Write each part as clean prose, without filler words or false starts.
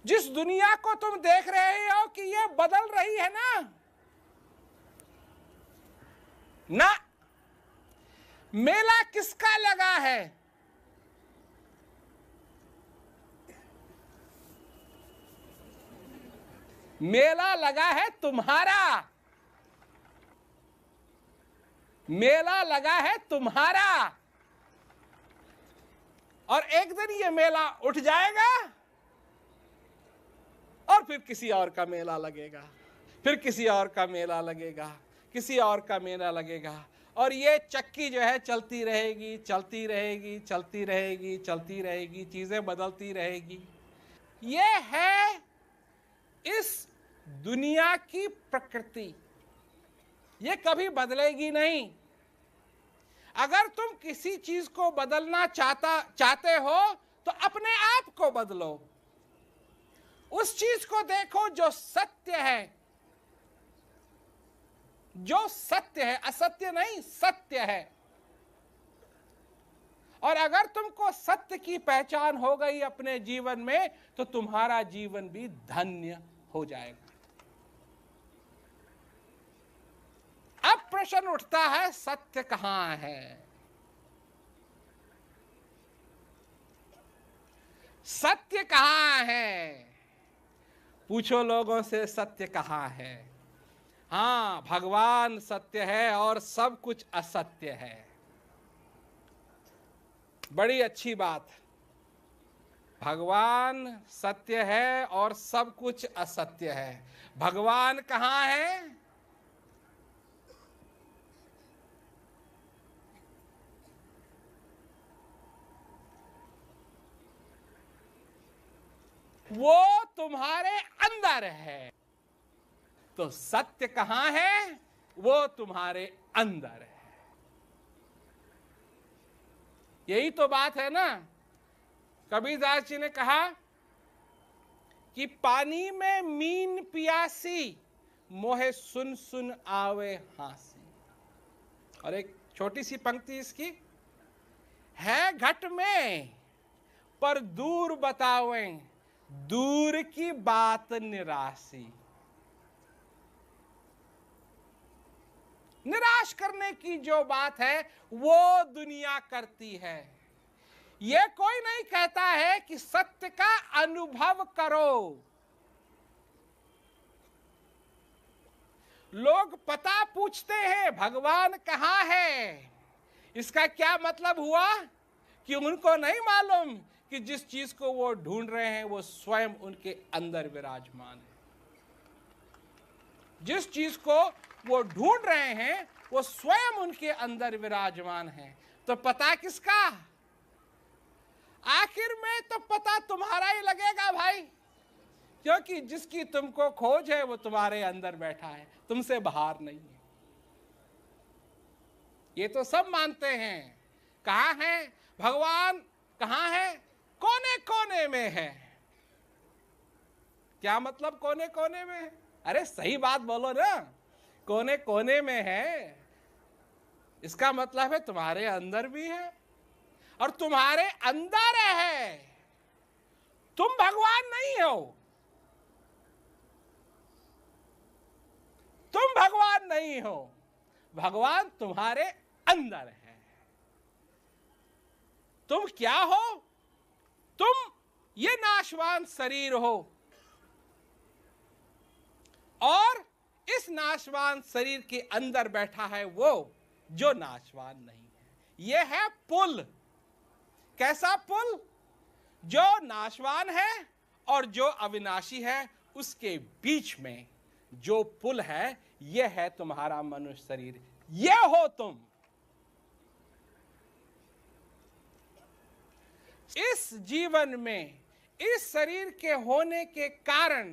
जिस दुनिया को तुम देख रहे हो कि ये बदल रही है ना, मेला किसका लगा है? मेला लगा है तुम्हारा, मेला लगा है तुम्हारा। और एक दिन ये मेला उठ जाएगा और फिर किसी और का मेला लगेगा, फिर किसी और का मेला लगेगा, किसी और का मेला लगेगा। और ये चक्की जो है चलती रहेगी, चलती रहेगी, चलती रहेगी, चलती रहेगी, चीजें बदलती रहेगी। ये है इस दुनिया की प्रकृति, ये कभी बदलेगी नहीं। अगर तुम किसी चीज को बदलना चाहते हो तो अपने आप को बदलो, उस चीज को देखो जो सत्य है, जो सत्य है, असत्य नहीं, सत्य है। और अगर तुमको सत्य की पहचान हो गई अपने जीवन में तो तुम्हारा जीवन भी धन्य हो जाएगा। अब प्रश्न उठता है, सत्य कहां है? सत्य कहां है? पूछो लोगों से, सत्य कहां है? हाँ, भगवान सत्य है और सब कुछ असत्य है। बड़ी अच्छी बात, भगवान सत्य है और सब कुछ असत्य है। भगवान कहां है? वो तुम्हारे अंदर है। तो सत्य कहां है? वो तुम्हारे अंदर है। यही तो बात है ना। कबीरदास जी ने कहा कि पानी में मीन पियासी, मोहे सुन सुन आवे हासी। और एक छोटी सी पंक्ति इसकी है, घट में पर दूर बतावें, दूर की बात निराशी। निराश करने की जो बात है वो दुनिया करती है। ये कोई नहीं कहता है कि सत्य का अनुभव करो। लोग पता पूछते हैं, भगवान कहाँ है? इसका क्या मतलब हुआ कि उनको नहीं मालूम कि जिस चीज को वो ढूंढ रहे हैं वो स्वयं उनके अंदर विराजमान है। जिस चीज को वो ढूंढ रहे हैं वो स्वयं उनके अंदर विराजमान है। तो पता किसका? आखिर में तो पता तुम्हारा ही लगेगा भाई, क्योंकि जिसकी तुमको खोज है वो तुम्हारे अंदर बैठा है, तुमसे बाहर नहीं है। ये तो सब मानते हैं। कहाँ है भगवान? कहाँ है? कोने कोने में है। क्या मतलब कोने कोने में है? अरे सही बात बोलो ना, कोने कोने में है इसका मतलब है तुम्हारे अंदर भी है। और तुम्हारे अंदर है, तुम भगवान नहीं हो, तुम भगवान नहीं हो, भगवान तुम्हारे अंदर है। तुम क्या हो? तुम ये नाशवान शरीर हो और इस नाशवान शरीर के अंदर बैठा है वो जो नाशवान नहीं है। यह है पुल। कैसा पुल? जो नाशवान है और जो अविनाशी है, उसके बीच में जो पुल है यह है तुम्हारा मनुष्य शरीर। यह हो तुम। इस जीवन में इस शरीर के होने के कारण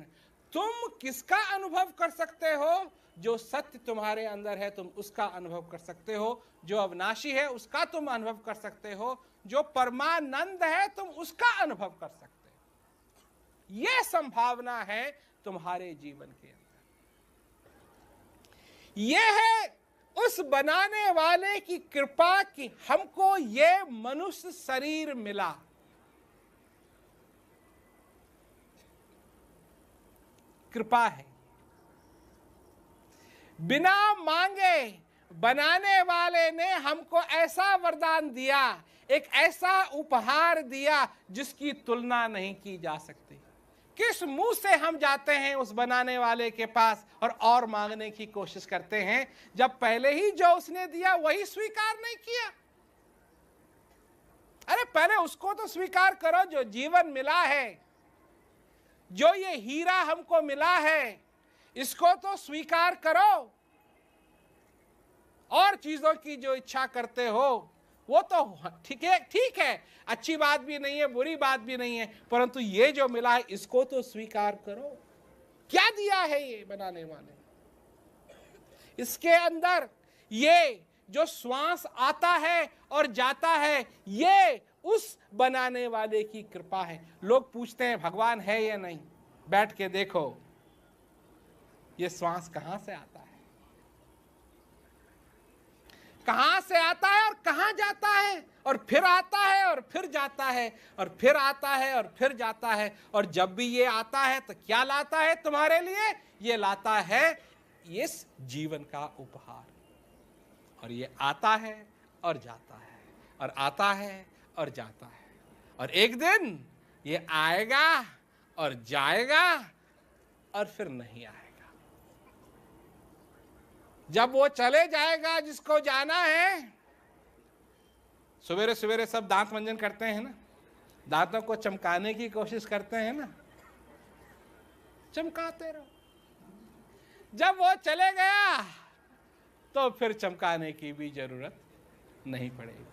तुम किसका अनुभव कर सकते हो? जो सत्य तुम्हारे अंदर है तुम उसका अनुभव कर सकते हो, जो अविनाशी है उसका तुम अनुभव कर सकते हो, जो परमानंद है तुम उसका अनुभव कर सकते हो। यह संभावना है तुम्हारे जीवन के अंदर। यह है उस बनाने वाले की कृपा कि हमको यह मनुष्य शरीर मिला। कृपा है। बिना मांगे बनाने वाले ने हमको ऐसा वरदान दिया, एक ऐसा उपहार दिया जिसकी तुलना नहीं की जा सकती। किस मुंह से हम जाते हैं उस बनाने वाले के पास और मांगने की कोशिश करते हैं, जब पहले ही जो उसने दिया वही स्वीकार नहीं किया। अरे पहले उसको तो स्वीकार करो जो जीवन मिला है, जो ये हीरा हमको मिला है, इसको तो स्वीकार करो। और चीजों की जो इच्छा करते हो वो तो ठीक है, अच्छी बात भी नहीं है, बुरी बात भी नहीं है, परंतु ये जो मिला है इसको तो स्वीकार करो। क्या दिया है ये बनाने वाले? इसके अंदर ये जो श्वास आता है और जाता है, ये उस बनाने वाले की कृपा है। लोग पूछते हैं भगवान है या नहीं, बैठ के देखो ये श्वास कहां से आता है, कहां से आता है और कहां जाता है, और फिर आता है और फिर जाता है, और फिर आता है और फिर जाता है। और जब भी ये आता है तो क्या लाता है तुम्हारे लिए? ये लाता है इस जीवन का उपहार। और ये आता है और जाता है, और आता है और जाता है, और एक दिन ये आएगा और जाएगा और फिर नहीं आएगा। जब वो चले जाएगा जिसको जाना है, सवेरे सवेरे सब दांत मंजन करते हैं ना, दांतों को चमकाने की कोशिश करते हैं ना, चमकाते रहो। जब वो चले गया तो फिर चमकाने की भी जरूरत नहीं पड़ेगी।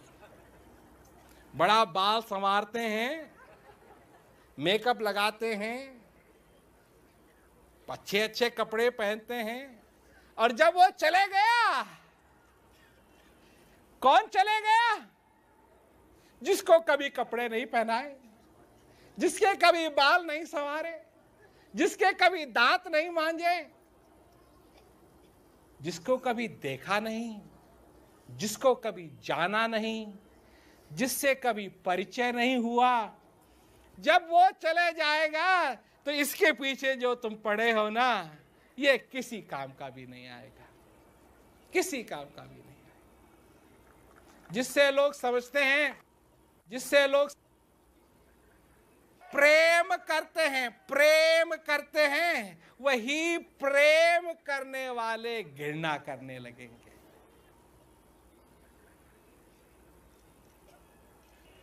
बड़ा बाल संवारते हैं, मेकअप लगाते हैं, अच्छे अच्छे कपड़े पहनते हैं, और जब वो चले गया, कौन चले गया? जिसको कभी कपड़े नहीं पहनाए, जिसके कभी बाल नहीं संवारे, जिसके कभी दांत नहीं मांजे, जिसको कभी देखा नहीं, जिसको कभी जाना नहीं, जिससे कभी परिचय नहीं हुआ। जब वो चले जाएगा तो इसके पीछे जो तुम पड़े हो ना, ये किसी काम का भी नहीं आएगा, किसी काम का भी नहीं आएगा। जिससे लोग समझते हैं, जिससे लोग प्रेम करते हैं, वही प्रेम करने वाले घृणा करने लगेंगे।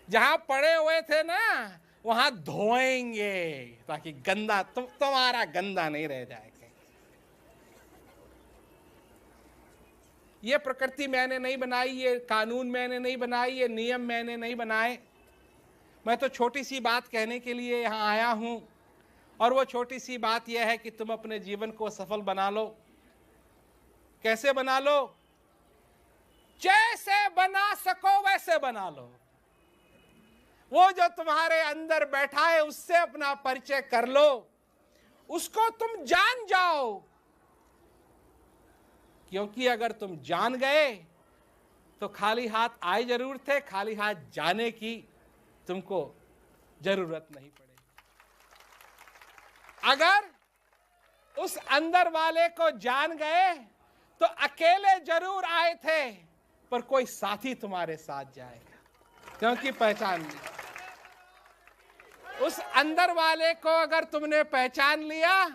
जहां पड़े हुए थे ना, वहां धोएंगे ताकि गंदा तुम्हारा गंदा नहीं रह जाएगा। ये प्रकृति मैंने नहीं बनाई, ये कानून मैंने नहीं बनाई, ये नियम मैंने नहीं बनाए। मैं तो छोटी सी बात कहने के लिए यहाँ आया हूँ, और वो छोटी सी बात यह है कि तुम अपने जीवन को सफल बना लो। कैसे बना लो? जैसे बना सको वैसे बना लो। वो जो तुम्हारे अंदर बैठा है उससे अपना परिचय कर लो, उसको तुम जान जाओ। क्योंकि अगर तुम जान गए तो खाली हाथ आए जरूर थे, खाली हाथ जाने की तुमको जरूरत नहीं पड़ेगी। अगर उस अंदर वाले को जान गए तो अकेले जरूर आए थे, पर कोई साथी तुम्हारे साथ जाएगा, क्योंकि पहचान ली। उस अंदर वाले को अगर तुमने पहचान लिया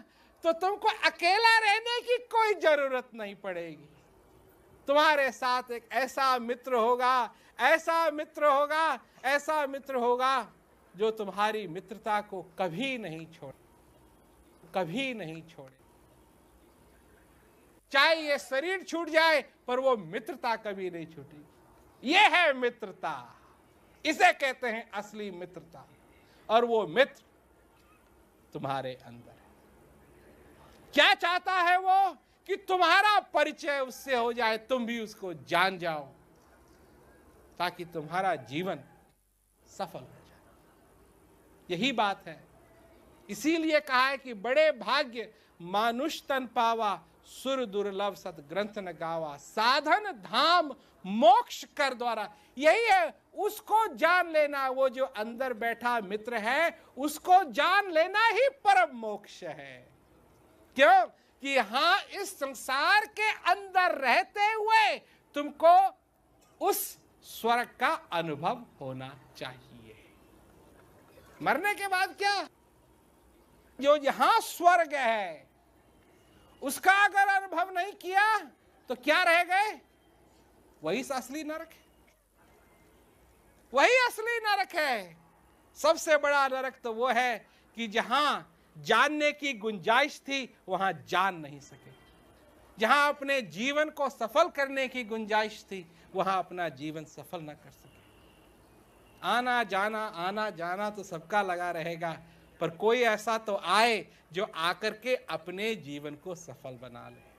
तो तुमको अकेला रहने की कोई जरूरत नहीं पड़ेगी। तुम्हारे साथ एक ऐसा मित्र होगा, ऐसा मित्र होगा, ऐसा मित्र होगा जो तुम्हारी मित्रता को कभी नहीं छोड़े, कभी नहीं छोड़े। चाहे ये शरीर छूट जाए पर वो मित्रता कभी नहीं छूटेगी। ये है मित्रता, इसे कहते हैं असली मित्रता। और वो मित्र तुम्हारे अंदर है। क्या चाहता है वो? कि तुम्हारा परिचय उससे हो जाए, तुम भी उसको जान जाओ, ताकि तुम्हारा जीवन सफल हो जाए। यही बात है। इसीलिए कहा है कि बड़े भाग्य मानुष तन पावा, सुर दुर्लभ सत ग्रंथ न गावा, साधन धाम मोक्ष कर द्वारा। यही है, उसको जान लेना। वो जो अंदर बैठा मित्र है उसको जान लेना ही परम मोक्ष है। क्यों? कि हाँ, इस संसार के अंदर रहते हुए तुमको उस स्वर्ग का अनुभव होना चाहिए। मरने के बाद क्या? जो यहां स्वर्ग है उसका अगर अनुभव नहीं किया तो क्या रह गए? वही असली नरक है, वही असली नरक है। सबसे बड़ा नरक तो वो है कि जहां जानने की गुंजाइश थी वहां जान नहीं सके, जहां अपने जीवन को सफल करने की गुंजाइश थी वहां अपना जीवन सफल न कर सके। आना जाना तो सबका लगा रहेगा, पर कोई ऐसा तो आए जो आकर के अपने जीवन को सफल बना ले।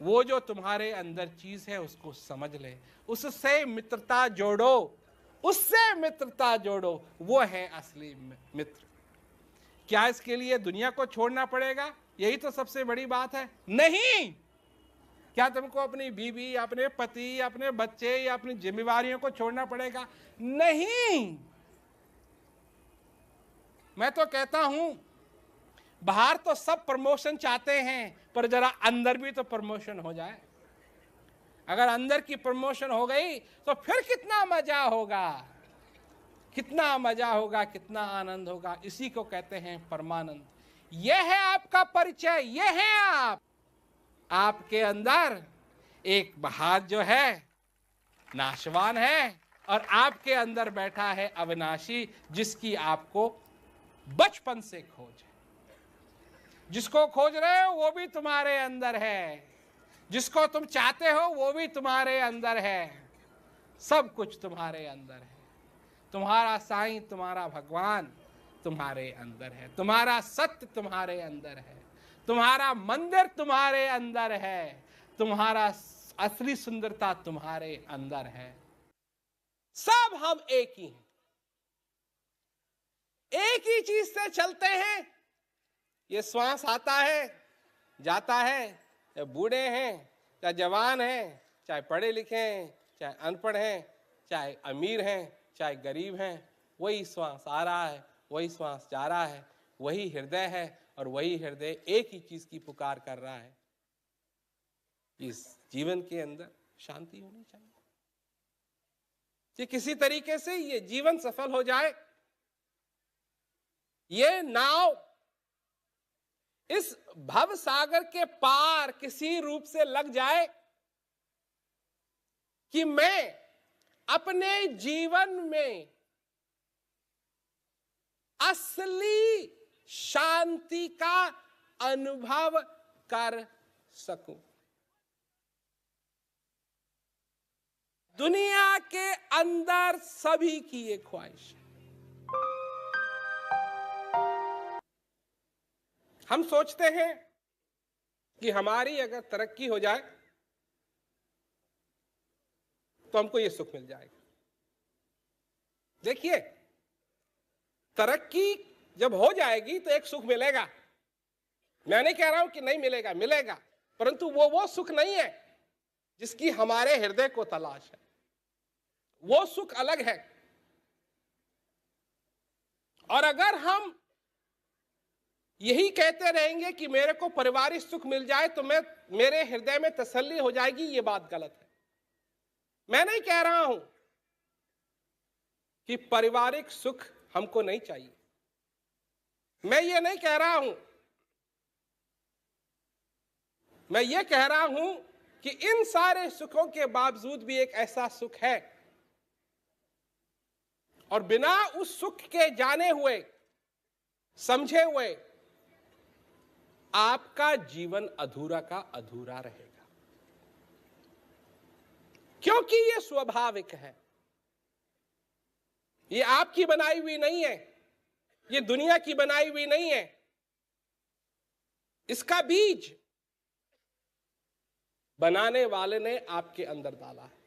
वो जो तुम्हारे अंदर चीज है उसको समझ ले, उससे मित्रता जोड़ो, उससे मित्रता जोड़ो, वो है असली मित्र। क्या इसके लिए दुनिया को छोड़ना पड़ेगा? यही तो सबसे बड़ी बात है। नहीं। क्या तुमको अपनी बीवी, अपने पति, अपने बच्चे या अपनी जिम्मेवारियों को छोड़ना पड़ेगा? नहीं। मैं तो कहता हूं बाहर तो सब प्रमोशन चाहते हैं, पर जरा अंदर भी तो प्रमोशन हो जाए। अगर अंदर की प्रमोशन हो गई तो फिर कितना मजा होगा, कितना मजा होगा, कितना आनंद होगा। इसी को कहते हैं परमानंद। यह है आपका परिचय, यह है आप। आपके अंदर एक बाहर जो है नाशवान है और आपके अंदर बैठा है अविनाशी, जिसकी आपको बचपन से खोज है। जिसको खोज रहे हो वो भी तुम्हारे अंदर है, जिसको तुम चाहते हो वो भी तुम्हारे अंदर है, सब कुछ तुम्हारे अंदर है। तुम्हारा साईं, तुम्हारा भगवान तुम्हारे अंदर है, तुम्हारा सत्य तुम्हारे अंदर है, तुम्हारा मंदिर तुम्हारे अंदर है, तुम्हारा असली सुंदरता तुम्हारे अंदर है। सब हम एक ही हैं, एक ही चीज से चलते हैं। ये श्वास आता है जाता है, चाहे बूढ़े हैं चाहे जवान हैं, चाहे पढ़े लिखे हैं चाहे अनपढ़ हैं, चाहे अमीर हैं चाहे गरीब हैं, वही श्वास आ रहा है, वही श्वास जा रहा है, वही हृदय है और वही हृदय एक ही चीज की पुकार कर रहा है। इस जीवन के अंदर शांति होनी चाहिए कि किसी तरीके से ये जीवन सफल हो जाए, ये नाव इस भव सागर के पार किसी रूप से लग जाए कि मैं अपने जीवन में असली शांति का अनुभव कर सकूं। दुनिया के अंदर सभी की ये ख्वाहिश है। हम सोचते हैं कि हमारी अगर तरक्की हो जाए तो हमको ये सुख मिल जाएगा। देखिए, तरक्की जब हो जाएगी तो एक सुख मिलेगा। मैं नहीं कह रहा हूं कि नहीं मिलेगा, मिलेगा, परंतु वो सुख नहीं है जिसकी हमारे हृदय को तलाश है। वो सुख अलग है। और अगर हम यही कहते रहेंगे कि मेरे को पारिवारिक सुख मिल जाए तो मेरे हृदय में तसल्ली हो जाएगी, ये बात गलत है। मैं नहीं कह रहा हूं कि पारिवारिक सुख हमको नहीं चाहिए। मैं ये नहीं कह रहा हूं। मैं ये कह रहा हूं कि इन सारे सुखों के बावजूद भी एक ऐसा सुख है, और बिना उस सुख के जाने हुए, समझे हुए, आपका जीवन अधूरा का अधूरा रहेगा। क्योंकि ये स्वाभाविक है, ये आपकी बनाई हुई नहीं है, ये दुनिया की बनाई हुई नहीं है। इसका बीज बनाने वाले ने आपके अंदर डाला है,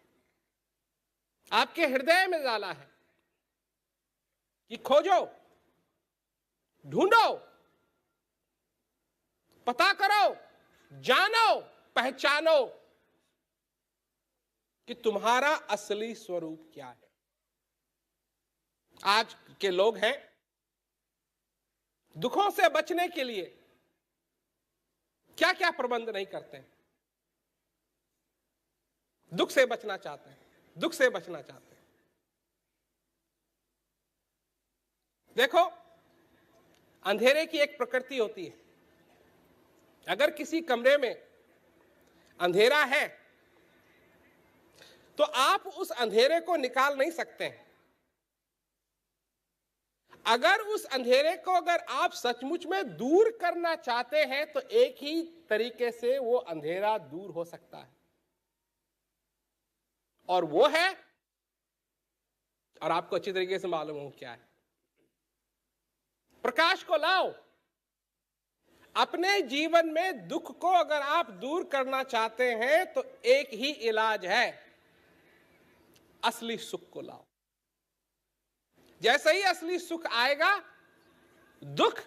आपके हृदय में डाला है कि खोजो, ढूंढो, पता करो, जानो, पहचानो कि तुम्हारा असली स्वरूप क्या है। आज के लोग हैं, दुखों से बचने के लिए क्या क्या प्रबंध नहीं करते हैं। दुख से बचना चाहते हैं, दुख से बचना चाहते हैं। देखो, अंधेरे की एक प्रकृति होती है। अगर किसी कमरे में अंधेरा है तो आप उस अंधेरे को निकाल नहीं सकते हैं। अगर उस अंधेरे को अगर आप सचमुच में दूर करना चाहते हैं तो एक ही तरीके से वो अंधेरा दूर हो सकता है, और वो है, और आपको अच्छी तरीके से मालूम हो क्या है, प्रकाश को लाओ। अपने जीवन में दुख को अगर आप दूर करना चाहते हैं तो एक ही इलाज है, असली सुख को लाओ। जैसे ही असली सुख आएगा, दुख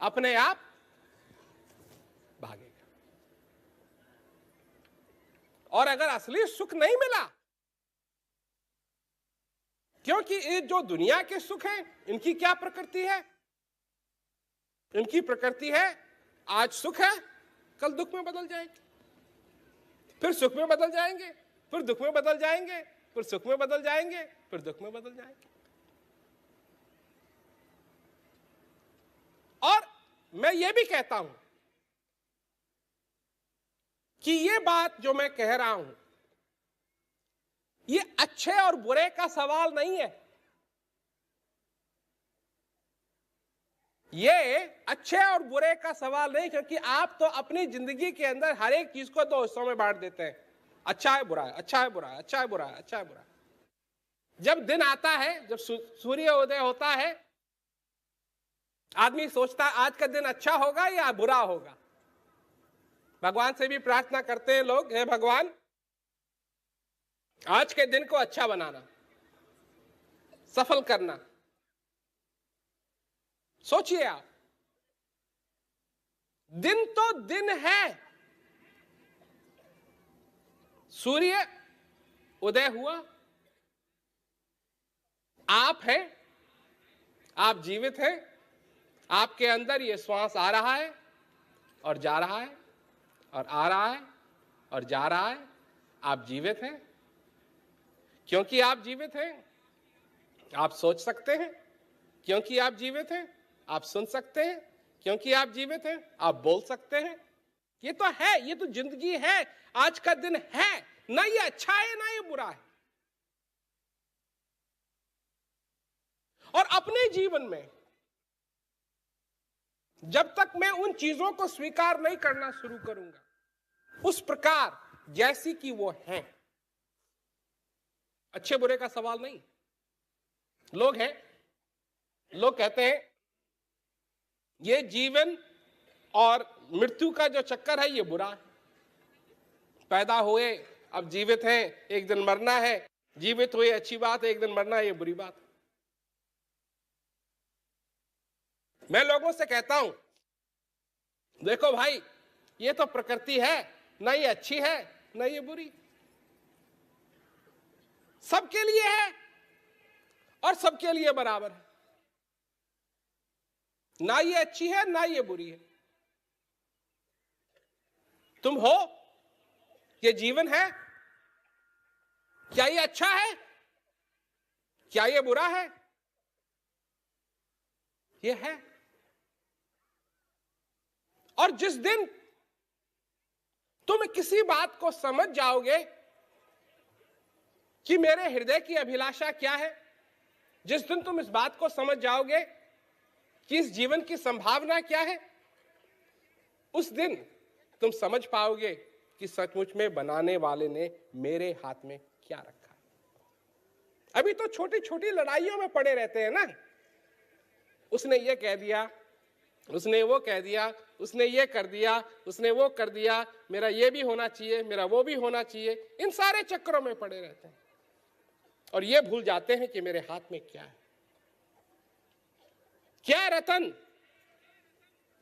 अपने आप भागेगा। और अगर असली सुख नहीं मिला, क्योंकि ये जो दुनिया के सुख हैं, इनकी क्या प्रकृति है? इनकी प्रकृति है, आज सुख है, कल दुख में बदल जाएंगे, फिर सुख में बदल जाएंगे, फिर दुख में बदल जाएंगे, फिर सुख में बदल जाएंगे, फिर दुख में बदल जाएंगे। और मैं ये भी कहता हूं कि ये बात जो मैं कह रहा हूं, ये अच्छे और बुरे का सवाल नहीं है। ये अच्छे और बुरे का सवाल नहीं, क्योंकि आप तो अपनी जिंदगी के अंदर हर एक चीज को दो हिस्सों में बांट देते हैं, अच्छा है बुरा है, अच्छा है बुरा है, अच्छा है बुरा है, अच्छा है बुरा है। जब दिन आता है, जब सूर्य उदय होता है, आदमी सोचता है आज का दिन अच्छा होगा या बुरा होगा। भगवान से भी प्रार्थना करते हैं लोग, हे भगवान आज के दिन को अच्छा बनाना, सफल करना। सोचिए आप, दिन तो दिन है, सूर्य उदय हुआ, आप हैं, आप जीवित हैं, आपके अंदर ये श्वास आ रहा है और जा रहा है और आ रहा है और जा रहा है। आप जीवित हैं। क्योंकि आप जीवित हैं, आप सोच सकते हैं। क्योंकि आप जीवित हैं, आप सुन सकते हैं। क्योंकि आप जीवित हैं, आप बोल सकते हैं। ये तो है, ये तो जिंदगी है, आज का दिन है। ना ये अच्छा है ना ये बुरा है। और अपने जीवन में जब तक मैं उन चीजों को स्वीकार नहीं करना शुरू करूंगा उस प्रकार जैसी कि वो हैं, अच्छे बुरे का सवाल नहीं। लोग हैं, लोग कहते हैं ये जीवन और मृत्यु का जो चक्कर है ये बुरा है। पैदा हुए, अब जीवित हैं, एक दिन मरना है। जीवित हुए अच्छी बात है, एक दिन मरना है ये बुरी बात है। मैं लोगों से कहता हूं, देखो भाई, ये तो प्रकृति है, ना ये अच्छी है ना ये बुरी, सबके लिए है और सबके लिए बराबर है। ना ये अच्छी है ना ये बुरी है। तुम हो, ये जीवन है, क्या ये अच्छा है, क्या ये बुरा है? ये है। और जिस दिन तुम किसी बात को समझ जाओगे कि मेरे हृदय की अभिलाषा क्या है, जिस दिन तुम इस बात को समझ जाओगे कि इस जीवन की संभावना क्या है, उस दिन तुम समझ पाओगे कि सचमुच में बनाने वाले ने मेरे हाथ में क्या रखा है। अभी तो छोटी छोटी लड़ाइयों में पड़े रहते हैं ना, उसने ये कह दिया, उसने वो कह दिया, उसने ये कर दिया, उसने वो कर दिया, मेरा ये भी होना चाहिए, मेरा वो भी होना चाहिए। इन सारे चक्करों में पड़े रहते हैं और ये भूल जाते हैं कि मेरे हाथ में क्या है। क्या रतन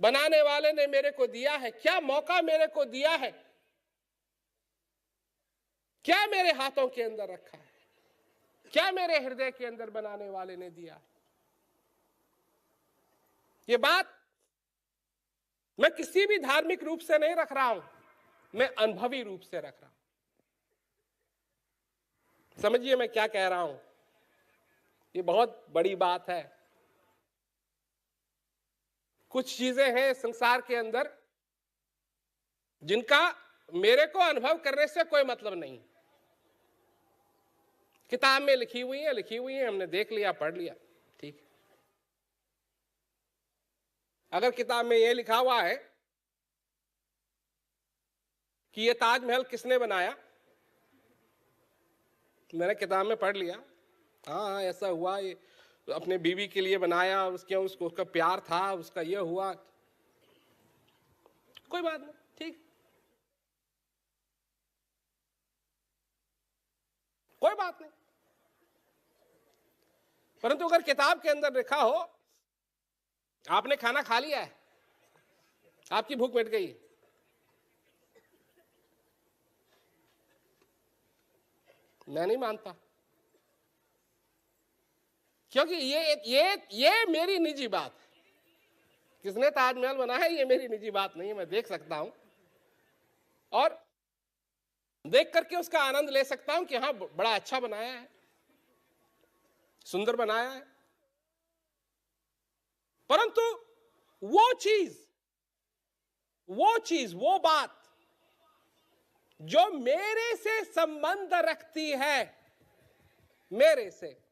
बनाने वाले ने मेरे को दिया है, क्या मौका मेरे को दिया है, क्या मेरे हाथों के अंदर रखा है, क्या मेरे हृदय के अंदर बनाने वाले ने दिया है। ये बात मैं किसी भी धार्मिक रूप से नहीं रख रहा हूं, मैं अनुभवी रूप से रख रहा हूं। समझिए मैं क्या कह रहा हूं, ये बहुत बड़ी बात है। कुछ चीजें हैं संसार के अंदर जिनका मेरे को अनुभव करने से कोई मतलब नहीं। किताब में लिखी हुई है, हमने देख लिया, पढ़ लिया, ठीक है। अगर किताब में यह लिखा हुआ है कि ये ताजमहल किसने बनाया, मैंने किताब में पढ़ लिया, हाँ ऐसा हुआ, ये अपने बीवी के लिए बनाया, उसका प्यार था, उसका ये हुआ, कोई बात नहीं, ठीक, कोई बात नहीं। परंतु अगर किताब के अंदर लिखा हो आपने खाना खा लिया है, आपकी भूख मिट गई, मैं नहीं मानता, क्योंकि ये मेरी निजी बात है। किसने ताजमहल बनाया ये मेरी निजी बात नहीं है, मैं देख सकता हूं और देख करके उसका आनंद ले सकता हूं कि हाँ बड़ा अच्छा बनाया है, सुंदर बनाया है। परंतु वो चीज, वो बात जो मेरे से संबंध रखती है, मेरे से,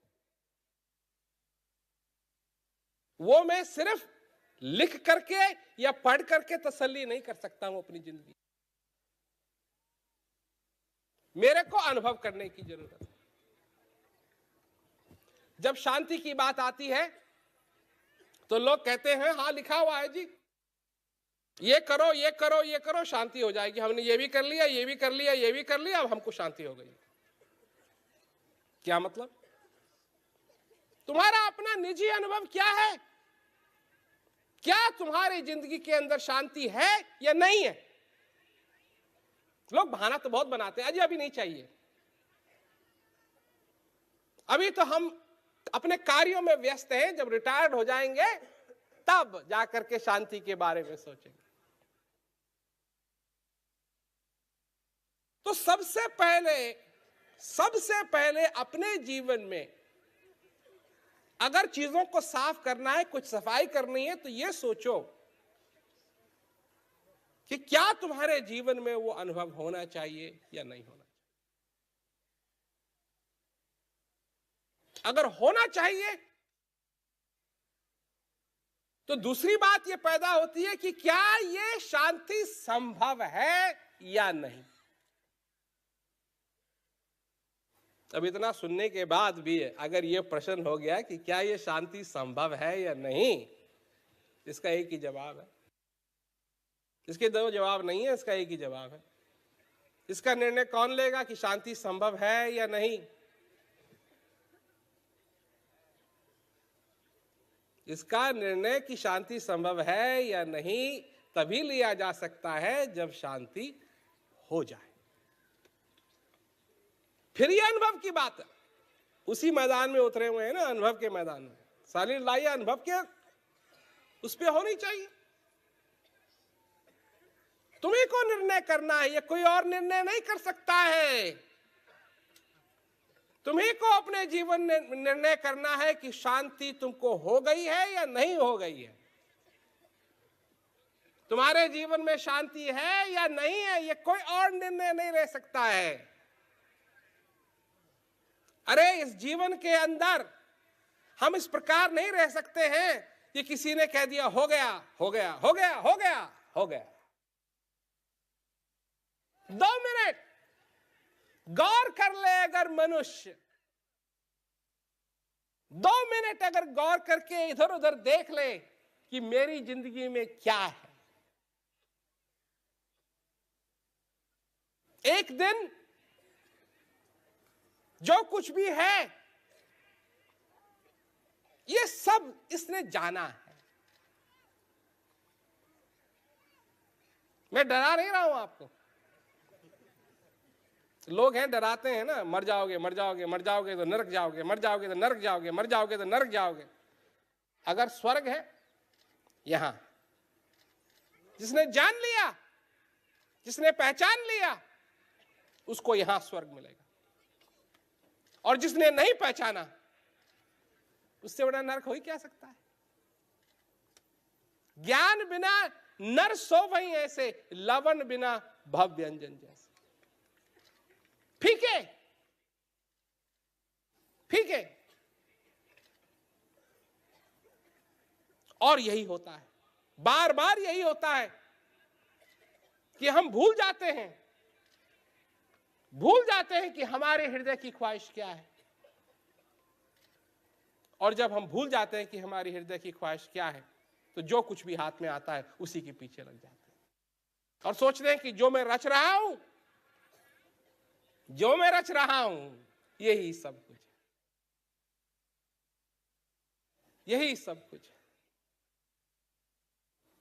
वो मैं सिर्फ लिख करके या पढ़ करके तसल्ली नहीं कर सकता हूं अपनी जिंदगी। मेरे को अनुभव करने की जरूरत है। जब शांति की बात आती है तो लोग कहते हैं हाँ लिखा हुआ है जी, ये करो ये करो ये करो शांति हो जाएगी, हमने ये भी कर लिया, ये भी कर लिया, ये भी कर लिया, अब हमको शांति हो गई। क्या मतलब? तुम्हारा अपना निजी अनुभव क्या है? क्या तुम्हारी जिंदगी के अंदर शांति है या नहीं है? लोग बहाना तो बहुत बनाते हैं, अजी अभी नहीं चाहिए, अभी तो हम अपने कार्यों में व्यस्त हैं, जब रिटायर्ड हो जाएंगे तब जाकर के शांति के बारे में सोचेंगे। तो सबसे पहले अपने जीवन में अगर चीजों को साफ करना है, कुछ सफाई करनी है, तो यह सोचो कि क्या तुम्हारे जीवन में वो अनुभव होना चाहिए या नहीं होना चाहिए। अगर होना चाहिए तो दूसरी बात यह पैदा होती है कि क्या यह शांति संभव है या नहीं। अब इतना सुनने के बाद भी अगर यह प्रश्न हो गया कि क्या यह शांति संभव है या नहीं, इसका एक ही जवाब है, इसके दो जवाब नहीं है, इसका एक ही जवाब है। इसका निर्णय कौन लेगा कि शांति संभव है या नहीं? इसका निर्णय कि शांति संभव है या नहीं तभी लिया जा सकता है जब शांति हो जाए। फिर ये अनुभव की बात है, उसी मैदान में उतरे हुए हैं ना, अनुभव के मैदान में। साली लाइए अनुभव के उस पे होनी चाहिए। तुम्ही को निर्णय करना है, ये कोई और निर्णय नहीं कर सकता है। तुम्ही को अपने जीवन में निर्णय करना है कि शांति तुमको हो गई है या नहीं हो गई है। तुम्हारे जीवन में शांति है या नहीं है, ये कोई और निर्णय नहीं ले सकता है। अरे इस जीवन के अंदर हम इस प्रकार नहीं रह सकते हैं कि किसी ने कह दिया हो गया हो गया हो गया हो गया हो गया। 2 मिनट गौर कर ले अगर मनुष्य, 2 मिनट अगर गौर करके इधर उधर देख ले कि मेरी जिंदगी में क्या है। एक दिन जो कुछ भी है ये सब इसने जाना है। मैं डरा नहीं रहा हूं आपको। लोग हैं डराते हैं ना, मर जाओगे मर जाओगे मर जाओगे तो नरक जाओगे, मर जाओगे तो नरक जाओगे, मर जाओगे तो नरक जाओगे। अगर स्वर्ग है यहां, जिसने जान लिया, जिसने पहचान लिया, उसको यहां स्वर्ग मिलेगा। और जिसने नहीं पहचाना, उससे बड़ा नरक हो ही क्या सकता है। ज्ञान बिना नर सो वहीं ऐसे, लवण बिना भव व्यंजन जैसे। फीके फीके। और यही होता है, बार बार यही होता है कि हम भूल जाते हैं कि हमारे हृदय की ख्वाहिश क्या है। और जब हम भूल जाते हैं कि हमारी हृदय की ख्वाहिश क्या है, तो जो कुछ भी हाथ में आता है उसी के पीछे लग जाते हैं और सोचते हैं कि जो मैं रच रहा हूं, यही सब कुछ है, यही सब कुछ है।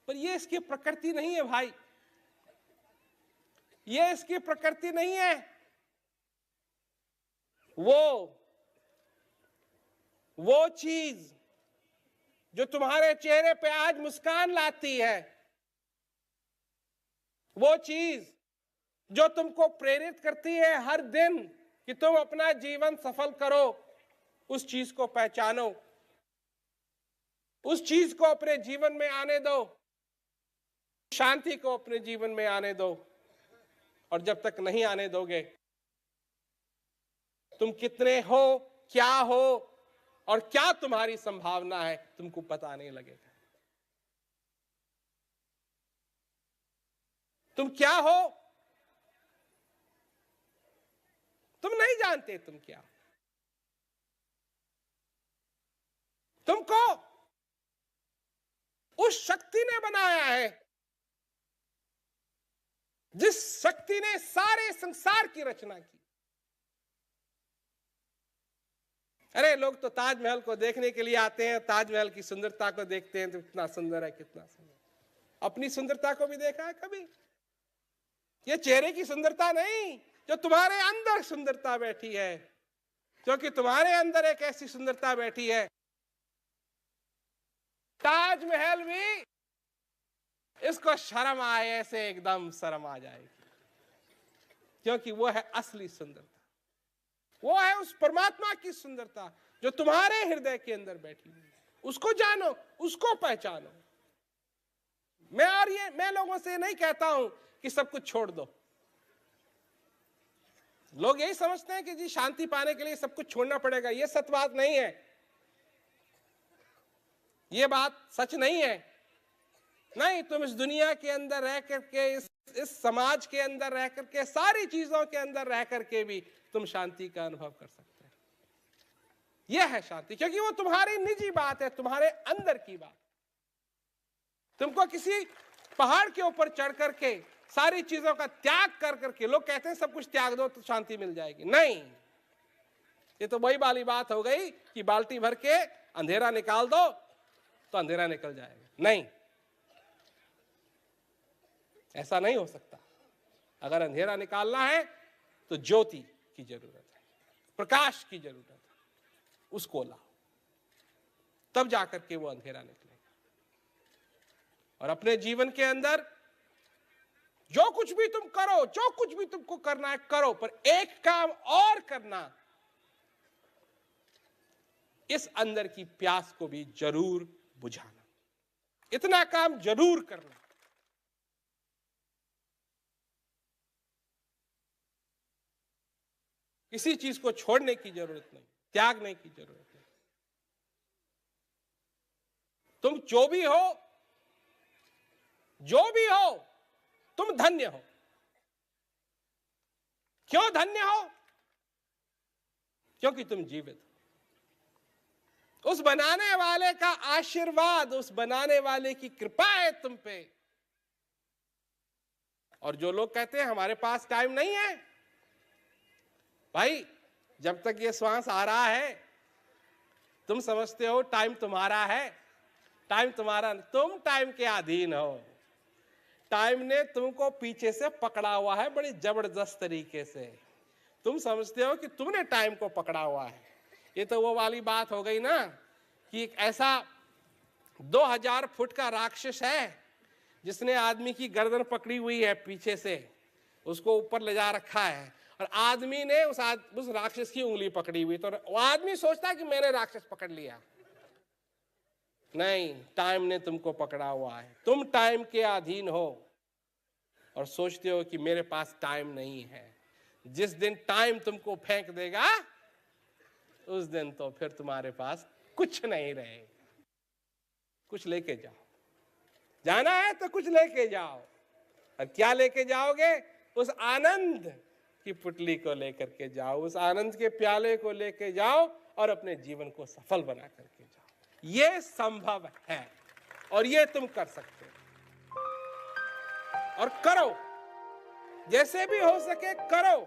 पर ये इसकी प्रकृति नहीं है भाई, ये इसकी प्रकृति नहीं है। वो चीज जो तुम्हारे चेहरे पे आज मुस्कान लाती है, वो चीज जो तुमको प्रेरित करती है हर दिन कि तुम अपना जीवन सफल करो, उस चीज को पहचानो, उस चीज को अपने जीवन में आने दो, शांति को अपने जीवन में आने दो। और जब तक नहीं आने दोगे, तुम कितने हो, क्या हो और क्या तुम्हारी संभावना है, तुमको पता नहीं लगेगा। तुम क्या हो, तुम नहीं जानते तुम क्या। तुमको उस शक्ति ने बनाया है, जिस शक्ति ने सारे संसार की रचना की। अरे लोग तो ताजमहल को देखने के लिए आते हैं, ताजमहल की सुंदरता को देखते हैं, तो कितना सुंदर है, कितना सुंदर। अपनी सुंदरता को भी देखा है कभी? ये चेहरे की सुंदरता नहीं, जो तुम्हारे अंदर सुंदरता बैठी है, क्योंकि तुम्हारे अंदर एक ऐसी सुंदरता बैठी है। ताजमहल भी इसको शर्म आए ऐसे एकदम शर्म आ जाएगी, क्योंकि वो है असली सुंदरता, वो है उस परमात्मा की सुंदरता जो तुम्हारे हृदय के अंदर बैठी हुई है। उसको जानो, उसको पहचानो। मैं लोगों से नहीं कहता हूं कि सब कुछ छोड़ दो। लोग यही समझते हैं कि जी शांति पाने के लिए सब कुछ छोड़ना पड़ेगा। ये सत्य बात नहीं है, ये बात सच नहीं है। नहीं, तुम इस दुनिया के अंदर रह करके, इस समाज के अंदर रह करके, सारी चीजों के अंदर रह करके भी तुम शांति का अनुभव कर सकते हैं। यह है शांति, क्योंकि वो तुम्हारी निजी बात है, तुम्हारे अंदर की बात। तुमको किसी पहाड़ के ऊपर चढ़ करके सारी चीजों का त्याग कर करके, लोग कहते हैं सब कुछ त्याग दो तो शांति मिल जाएगी। नहीं, ये तो वही वाली बात हो गई कि बाल्टी भर के अंधेरा निकाल दो तो अंधेरा निकल जाएगा। नहीं, ऐसा नहीं हो सकता। अगर अंधेरा निकालना है तो ज्योति की जरूरत है, प्रकाश की जरूरत है। उसको लाओ, तब जाकर के वो अंधेरा निकलेगा। और अपने जीवन के अंदर जो कुछ भी तुम करो, जो कुछ भी तुमको करना है करो, पर एक काम और करना, इस अंदर की प्यास को भी जरूर बुझाना। इतना काम जरूर करना। किसी चीज को छोड़ने की जरूरत नहीं, त्यागने की जरूरत नहीं। तुम जो भी हो, तुम धन्य हो। क्यों धन्य हो? क्योंकि तुम जीवित हो। उस बनाने वाले का आशीर्वाद, उस बनाने वाले की कृपा है तुम पे। और जो लोग कहते हैं हमारे पास टाइम नहीं है, भाई जब तक ये श्वास आ रहा है तुम समझते हो टाइम तुम्हारा है। टाइम तुम्हारा, तुम टाइम के अधीन हो। टाइम ने तुमको पीछे से पकड़ा हुआ है बड़ी जबरदस्त तरीके से। तुम समझते हो कि तुमने टाइम को पकड़ा हुआ है। ये तो वो वाली बात हो गई ना कि एक ऐसा 2000 फुट का राक्षस है जिसने आदमी की गर्दन पकड़ी हुई है पीछे से, उसको ऊपर ले जा रखा है, और आदमी ने उस राक्षस की उंगली पकड़ी हुई, तो वो आदमी सोचता है कि मैंने राक्षस पकड़ लिया। नहीं, टाइम ने तुमको पकड़ा हुआ है। तुम टाइम के अधीन हो और सोचते हो कि मेरे पास टाइम नहीं है। जिस दिन टाइम तुमको फेंक देगा, उस दिन तो फिर तुम्हारे पास कुछ नहीं रहेगा। कुछ लेके जाओ, जाना है तो कुछ लेके जाओ। और क्या लेके जाओगे? उस आनंद की पुतली को लेकर के जाओ, उस आनंद के प्याले को लेके जाओ और अपने जीवन को सफल बना करके जाओ। ये संभव है और ये तुम कर सकते हो, और करो, जैसे भी हो सके करो।